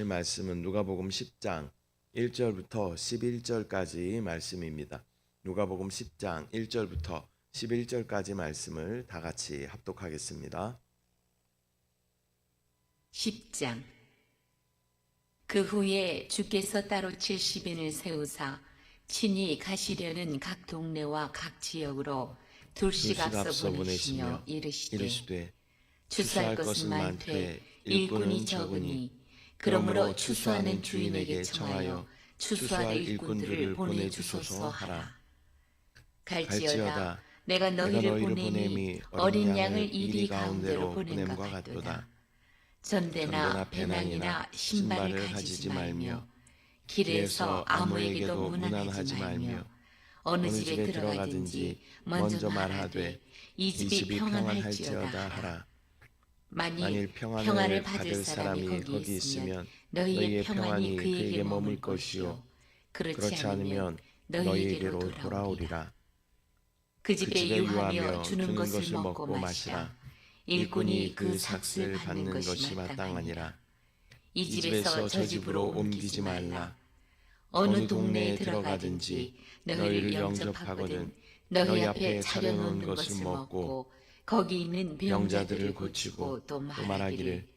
말씀은 누가복음 10장 1절부터 11절까지 말씀입니다. 누가복음 10장 1절부터 11절까지 말씀을 다 같이 합독하겠습니다. 10장. 그 후에 주께서 따로 70인을 세우사 친히 가시려는 각 동네와 각 지역으로 둘씩 앞서 보내시며 이르시되 추수할 것은 많되 일꾼이 적으니 그러므로 추수하는 주인에게 청하여 추수할 일꾼들을 보내주소서 하라. 갈지어다 내가 너희를 보냄이 어린 양을 이리 가운데로 보냄과 같도다. 전대나 배낭이나 신발을 가지지 말며 길에서 아무에게도 문안하지 말며 어느 집에 들어가든지 먼저 말하되 이 집이 평안할지어다 하라. 만일 평안을 받을 사람이 거기 있으면 너희의 평안이 그에게 머물 것이요 그렇지 않으면 너희에게로 돌아오리라. 그 집에 유하며 주는 것을 먹고 마시라. 일꾼이 그 삭을 받는 것이 마땅하니라. 이 집에서 저 집으로 옮기지 말라. 어느 동네에 들어가든지 너희를 영접하거든 너희 앞에 차려놓은 것을 먹고 거기 있는 병자들을 고치고 또 말하기를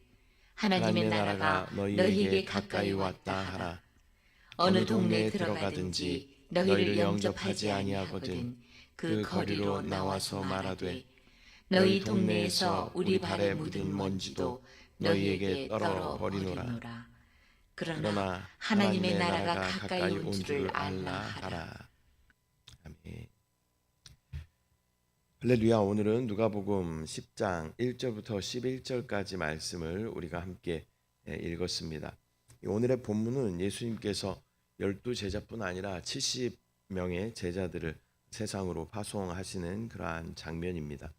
하나님의 나라가 너희에게 가까이 왔다 하라. 어느 동네에 들어가든지 너희를 영접하지 아니하거든 그 거리로 나와서 말하되 너희 동네에서 우리 발에 묻은 먼지도 너희에게 떨어 버리노라. 그러나 하나님의 나라가 가까이 온 줄을 알라 하라. 아멘. 할렐루야. 오늘은 누가복음 10장 1절부터 11절까지 말씀을 우리가 함께 읽었습니다. 오늘의 본문은 예수님께서 12제자뿐 아니라 70명의 제자들을 세상으로 파송하시는 그러한 장면입니다.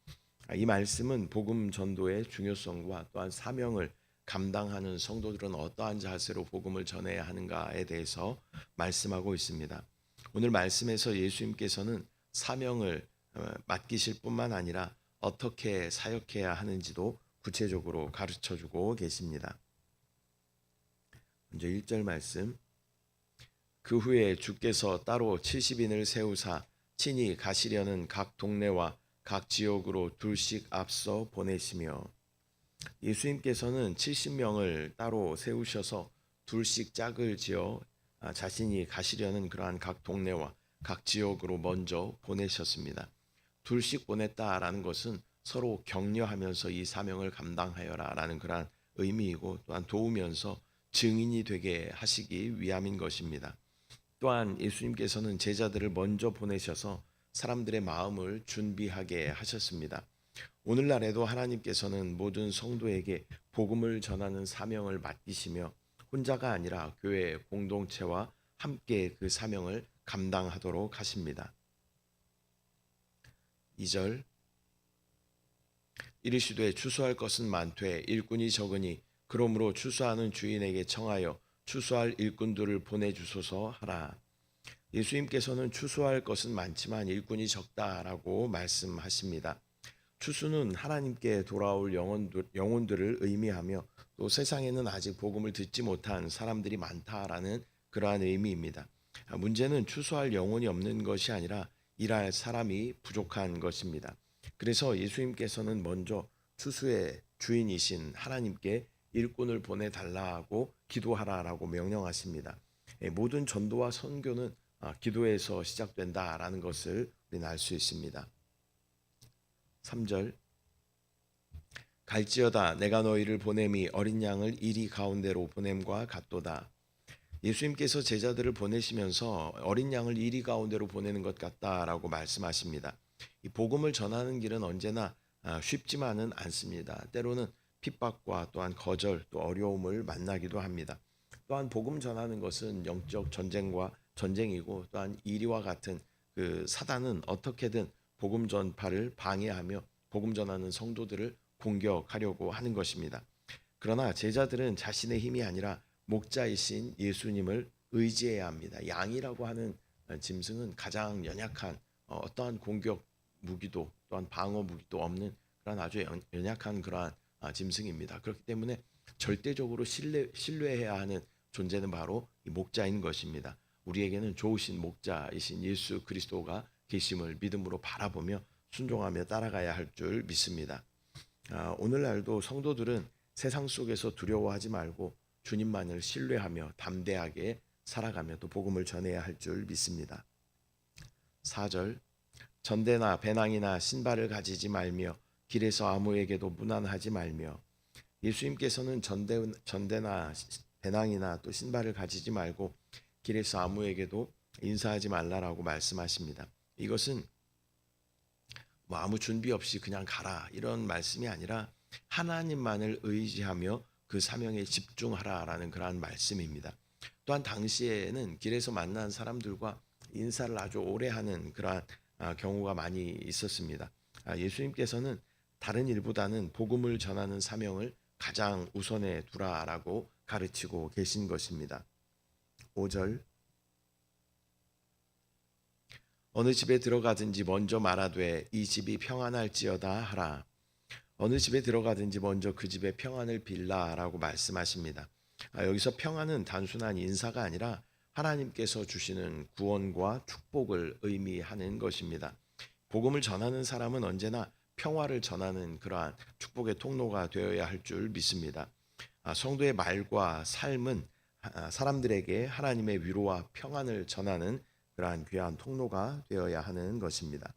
이 말씀은 복음 전도의 중요성과 또한 사명을 감당하는 성도들은 어떠한 자세로 복음을 전해야 하는가에 대해서 말씀하고 있습니다. 오늘 말씀에서 예수님께서는 사명을 맡기실 뿐만 아니라 어떻게 사역해야 하는지도 구체적으로 가르쳐주고 계십니다. 먼저 1절 말씀. 그 후에 주께서 따로 70인을 세우사 친히 가시려는 각 동네와 각 지역으로 둘씩 앞서 보내시며, 예수님께서는 70명을 따로 세우셔서 둘씩 짝을 지어 자신이 가시려는 그러한 각 동네와 각 지역으로 먼저 보내셨습니다. 둘씩 보냈다라는 것은 서로 격려하면서 이 사명을 감당하여라라는 그러한 의미이고, 또한 도우면서 증인이 되게 하시기 위함인 것입니다. 또한 예수님께서는 제자들을 먼저 보내셔서 사람들의 마음을 준비하게 하셨습니다. 오늘날에도 하나님께서는 모든 성도에게 복음을 전하는 사명을 맡기시며 혼자가 아니라 교회 공동체와 함께 그 사명을 감당하도록 하십니다. 2절. 이르시되 추수할 것은 많되 일꾼이 적으니 그러므로 추수하는 주인에게 청하여 추수할 일꾼들을 보내주소서 하라. 예수님께서는 추수할 것은 많지만 일꾼이 적다라고 말씀하십니다. 추수는 하나님께 돌아올 영혼들을 의미하며 또 세상에는 아직 복음을 듣지 못한 사람들이 많다라는 그러한 의미입니다. 문제는 추수할 영혼이 없는 것이 아니라 일할 사람이 부족한 것입니다. 그래서 예수님께서는 먼저 추수의 주인이신 하나님께 일꾼을 보내달라고 기도하라라고 명령하십니다. 모든 전도와 선교는 기도에서 시작된다라는 것을 우리는 알 수 있습니다. 3절. 갈지어다 내가 너희를 보냄이 어린 양을 이리 가운데로 보냄과 같도다. 예수님께서 제자들을 보내시면서 어린 양을 이리 가운데로 보내는 것 같다라고 말씀하십니다. 이 복음을 전하는 길은 언제나 쉽지만은 않습니다. 때로는 핍박과 또한 거절 또 어려움을 만나기도 합니다. 또한 복음 전하는 것은 영적 전쟁이고, 또한 이리와 같은 그 사단은 어떻게든 복음 전파를 방해하며 복음 전하는 성도들을 공격하려고 하는 것입니다. 그러나 제자들은 자신의 힘이 아니라 목자이신 예수님을 의지해야 합니다. 양이라고 하는 짐승은 가장 연약한 어떠한 공격 무기도 또한 방어 무기도 없는 그런 아주 연약한 그러한 짐승입니다. 그렇기 때문에 절대적으로 신뢰해야 하는 존재는 바로 이 목자인 것입니다. 우리에게는 좋으신 목자이신 예수 그리스도가 계심을 믿음으로 바라보며 순종하며 따라가야 할 줄 믿습니다. 오늘날도 성도들은 세상 속에서 두려워하지 말고 주님만을 신뢰하며 담대하게 살아가며 또 복음을 전해야 할 줄 믿습니다. 4절 전대나 배낭이나 신발을 가지지 말며 길에서 아무에게도 무난하지 말며. 예수님께서는 전대나 배낭이나 또 신발을 가지지 말고 길에서 아무에게도 인사하지 말라라고 말씀하십니다. 이것은 뭐 아무 준비 없이 그냥 가라 이런 말씀이 아니라 하나님만을 의지하며 그 사명에 집중하라라는 그러한 말씀입니다. 또한 당시에는 길에서 만난 사람들과 인사를 아주 오래 하는 그러한 경우가 많이 있었습니다. 예수님께서는 다른 일보다는 복음을 전하는 사명을 가장 우선에 두라라고 가르치고 계신 것입니다. 5절 어느 집에 들어가든지 먼저 말하되 이 집이 평안할지어다 하라. 어느 집에 들어가든지 먼저 그 집의 평안을 빌라라고 말씀하십니다. 여기서 평안은 단순한 인사가 아니라 하나님께서 주시는 구원과 축복을 의미하는 것입니다. 복음을 전하는 사람은 언제나 평화를 전하는 그러한 축복의 통로가 되어야 할 줄 믿습니다. 성도의 말과 삶은 사람들에게 하나님의 위로와 평안을 전하는 그러한 귀한 통로가 되어야 하는 것입니다.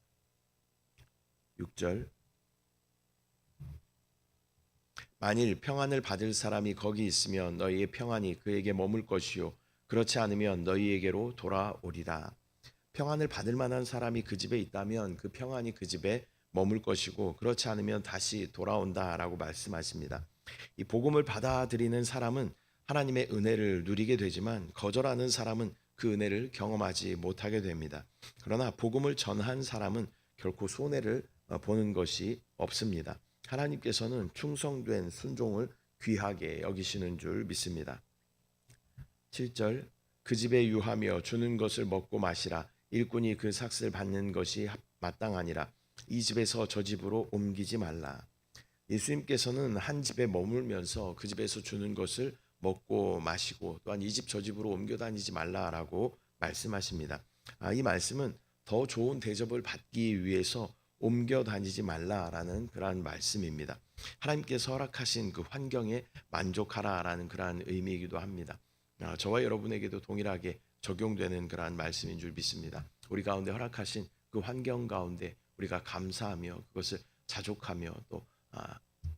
6절 만일 평안을 받을 사람이 거기 있으면 너희의 평안이 그에게 머물 것이요 그렇지 않으면 너희에게로 돌아오리라. 평안을 받을 만한 사람이 그 집에 있다면 그 평안이 그 집에 머물 것이고 그렇지 않으면 다시 돌아온다라고 말씀하십니다. 이 복음을 받아들이는 사람은 하나님의 은혜를 누리게 되지만 거절하는 사람은 그 은혜를 경험하지 못하게 됩니다. 그러나 복음을 전한 사람은 결코 손해를 보는 것이 없습니다. 하나님께서는 충성된 순종을 귀하게 여기시는 줄 믿습니다. 7절 그 집에 유하며 주는 것을 먹고 마시라. 일꾼이 그 삭슬 받는 것이 마땅하니라. 이 집에서 저 집으로 옮기지 말라. 예수님께서는 한 집에 머물면서 그 집에서 주는 것을 먹고 마시고 또한 이 집 저 집으로 옮겨 다니지 말라라고 말씀하십니다. 이 말씀은 더 좋은 대접을 받기 위해서 옮겨 다니지 말라라는 그러한 말씀입니다. 하나님께서 허락하신 그 환경에 만족하라라는 그러한 의미이기도 합니다. 저와 여러분에게도 동일하게 적용되는 그러한 말씀인 줄 믿습니다. 우리 가운데 허락하신 그 환경 가운데 우리가 감사하며 그것을 자족하며 또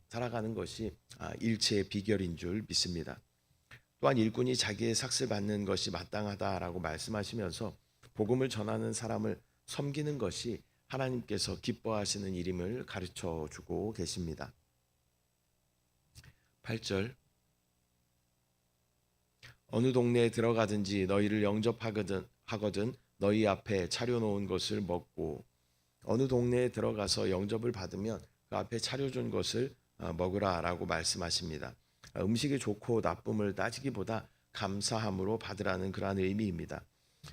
살아가는 것이 일체의 비결인 줄 믿습니다. 또한 일꾼이 자기의 삭슬 받는 것이 마땅하다라고 말씀하시면서 복음을 전하는 사람을 섬기는 것이 하나님께서 기뻐하시는 일임을 가르쳐 주고 계십니다. 8절 어느 동네에 들어가든지 너희를 영접하거든 너희 앞에 차려놓은 것을 먹고. 어느 동네에 들어가서 영접을 받으면 그 앞에 차려준 것을 먹으라라고 말씀하십니다. 음식이 좋고 나쁨을 따지기보다 감사함으로 받으라는 그러한 의미입니다.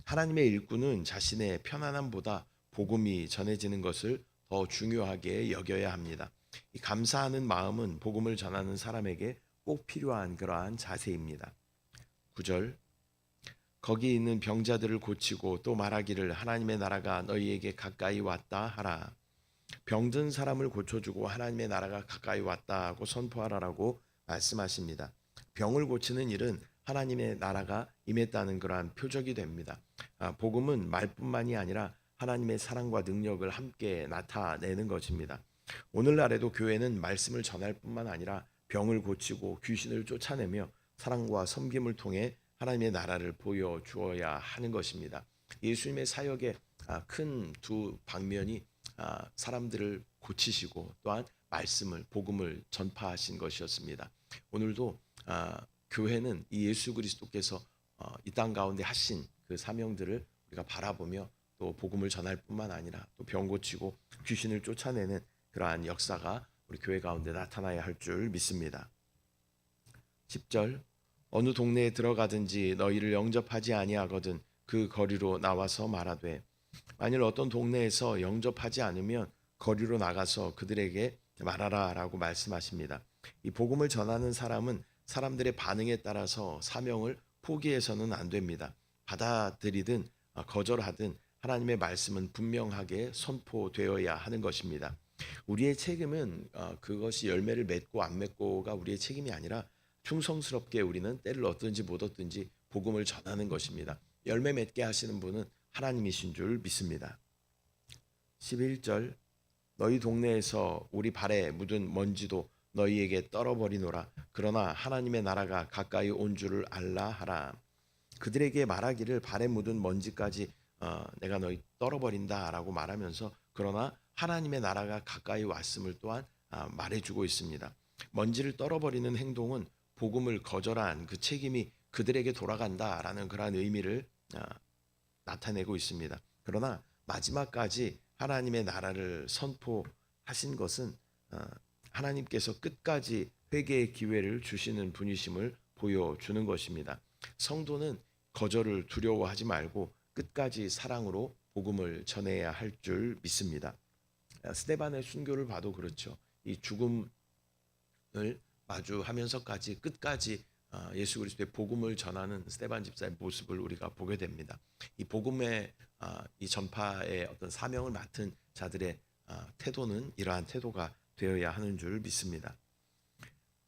하나님의 일꾼은 자신의 편안함보다 복음이 전해지는 것을 더 중요하게 여겨야 합니다. 이 감사하는 마음은 복음을 전하는 사람에게 꼭 필요한 그러한 자세입니다. 9절 거기 있는 병자들을 고치고 또 말하기를 하나님의 나라가 너희에게 가까이 왔다 하라. 병든 사람을 고쳐주고 하나님의 나라가 가까이 왔다 하고 선포하라라고 말씀하십니다. 병을 고치는 일은 하나님의 나라가 임했다는 그러한 표적이 됩니다. 복음은 말뿐만이 아니라 하나님의 사랑과 능력을 함께 나타내는 것입니다. 오늘날에도 교회는 말씀을 전할 뿐만 아니라 병을 고치고 귀신을 쫓아내며 사랑과 섬김을 통해 하나님의 나라를 보여주어야 하는 것입니다. 예수님의 사역의 큰 두 방면이 사람들을 고치시고 또한 말씀을 복음을 전파하신 것이었습니다. 오늘도 교회는 이 예수 그리스도께서 이 땅 가운데 하신 그 사명들을 우리가 바라보며 또 복음을 전할 뿐만 아니라 또 병 고치고 귀신을 쫓아내는 그러한 역사가 우리 교회 가운데 나타나야 할 줄 믿습니다. 10절 어느 동네에 들어가든지 너희를 영접하지 아니하거든 그 거리로 나와서 말하되. 만일 어떤 동네에서 영접하지 않으면 거리로 나가서 그들에게 말하라라고 말씀하십니다. 이 복음을 전하는 사람은 사람들의 반응에 따라서 사명을 포기해서는 안 됩니다. 받아들이든 거절하든 하나님의 말씀은 분명하게 선포되어야 하는 것입니다. 우리의 책임은 그것이 열매를 맺고 안 맺고가 우리의 책임이 아니라 충성스럽게 우리는 때를 얻든지 못 얻든지 복음을 전하는 것입니다. 열매 맺게 하시는 분은 하나님이신 줄 믿습니다. 11절 너희 동네에서 우리 발에 묻은 먼지도 너희에게 떨어버리노라. 그러나 하나님의 나라가 가까이 온 줄을 알라 하라. 그들에게 말하기를 발에 묻은 먼지까지 내가 너희 떨어버린다라고 말하면서 그러나 하나님의 나라가 가까이 왔음을 또한 말해주고 있습니다. 먼지를 떨어버리는 행동은 복음을 거절한 그 책임이 그들에게 돌아간다라는 그러한 의미를 나타내고 있습니다. 그러나 마지막까지 하나님의 나라를 선포하신 것은 하나님께서 끝까지 회개의 기회를 주시는 분이심을 보여주는 것입니다. 성도는 거절을 두려워하지 말고 끝까지 사랑으로 복음을 전해야 할 줄 믿습니다. 스데반의 순교를 봐도 그렇죠. 이 죽음을 마주하면서까지 끝까지 예수 그리스도의 복음을 전하는 스데반 집사의 모습을 우리가 보게 됩니다. 이 복음의 이 전파의 어떤 사명을 맡은 자들의 태도는 이러한 태도가 되어야 하는 줄 믿습니다.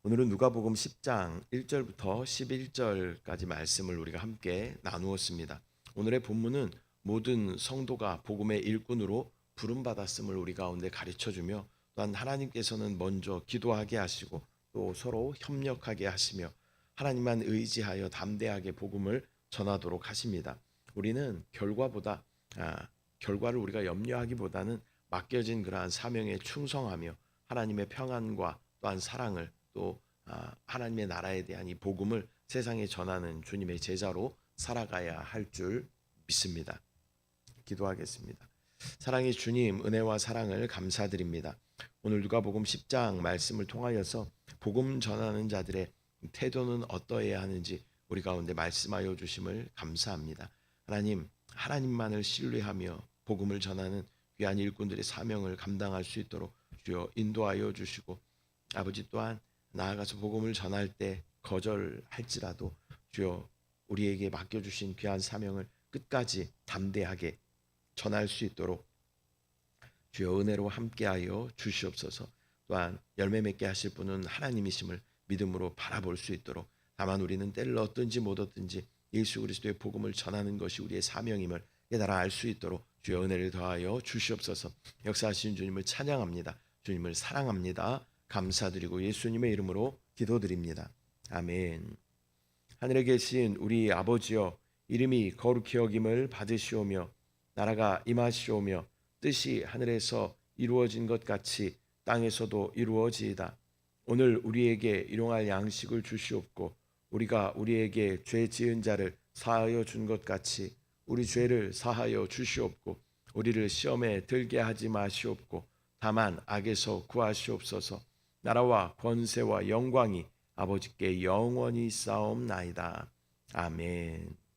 오늘은 누가복음 10장 1절부터 11절까지 말씀을 우리가 함께 나누었습니다. 오늘의 본문은 모든 성도가 복음의 일꾼으로 부름받았음을 우리 가운데 가르쳐주며 또한 하나님께서는 먼저 기도하게 하시고 또 서로 협력하게 하시며 하나님만 의지하여 담대하게 복음을 전하도록 하십니다. 우리는 결과를 우리가 염려하기보다는 맡겨진 그러한 사명에 충성하며 하나님의 평안과 또한 사랑을 또 하나님의 나라에 대한 이 복음을 세상에 전하는 주님의 제자로 살아가야 할 줄 믿습니다. 기도하겠습니다. 사랑의 주님, 은혜와 사랑을 감사드립니다. 오늘 누가복음 10장 말씀을 통하여서 복음 전하는 자들의 태도는 어떠해야 하는지 우리 가운데 말씀하여 주심을 감사합니다. 하나님, 하나님만을 신뢰하며 복음을 전하는 귀한 일꾼들의 사명을 감당할 수 있도록 주여 인도하여 주시고 아버지 또한 나아가서 복음을 전할 때 거절할지라도 주여 우리에게 맡겨주신 귀한 사명을 끝까지 담대하게 전할 수 있도록 주여 은혜로 함께하여 주시옵소서. 또한 열매 맺게 하실 분은 하나님이심을 믿음으로 바라볼 수 있도록 다만 우리는 때를 얻든지 못 얻든지 예수 그리스도의 복음을 전하는 것이 우리의 사명임을 깨달아 알 수 있도록 주여 은혜를 더하여 주시옵소서. 역사하신 주님을 찬양합니다. 주님을 사랑합니다. 감사드리고 예수님의 이름으로 기도드립니다. 아멘. 하늘에 계신 우리 아버지여, 이름이 거룩히 여김을 받으시오며 나라가 임하시오며 뜻이 하늘에서 이루어진 것 같이 땅에서도 이루어지이다. 오늘 우리에게 일용할 양식을 주시옵고 우리가 우리에게 죄 지은 자를 사하여 준 것 같이 우리 죄를 사하여 주시옵고 우리를 시험에 들게 하지 마시옵고 다만 악에서 구하시옵소서. 나라와 권세와 영광이 아버지께 영원히 있사옵나이다. 아멘.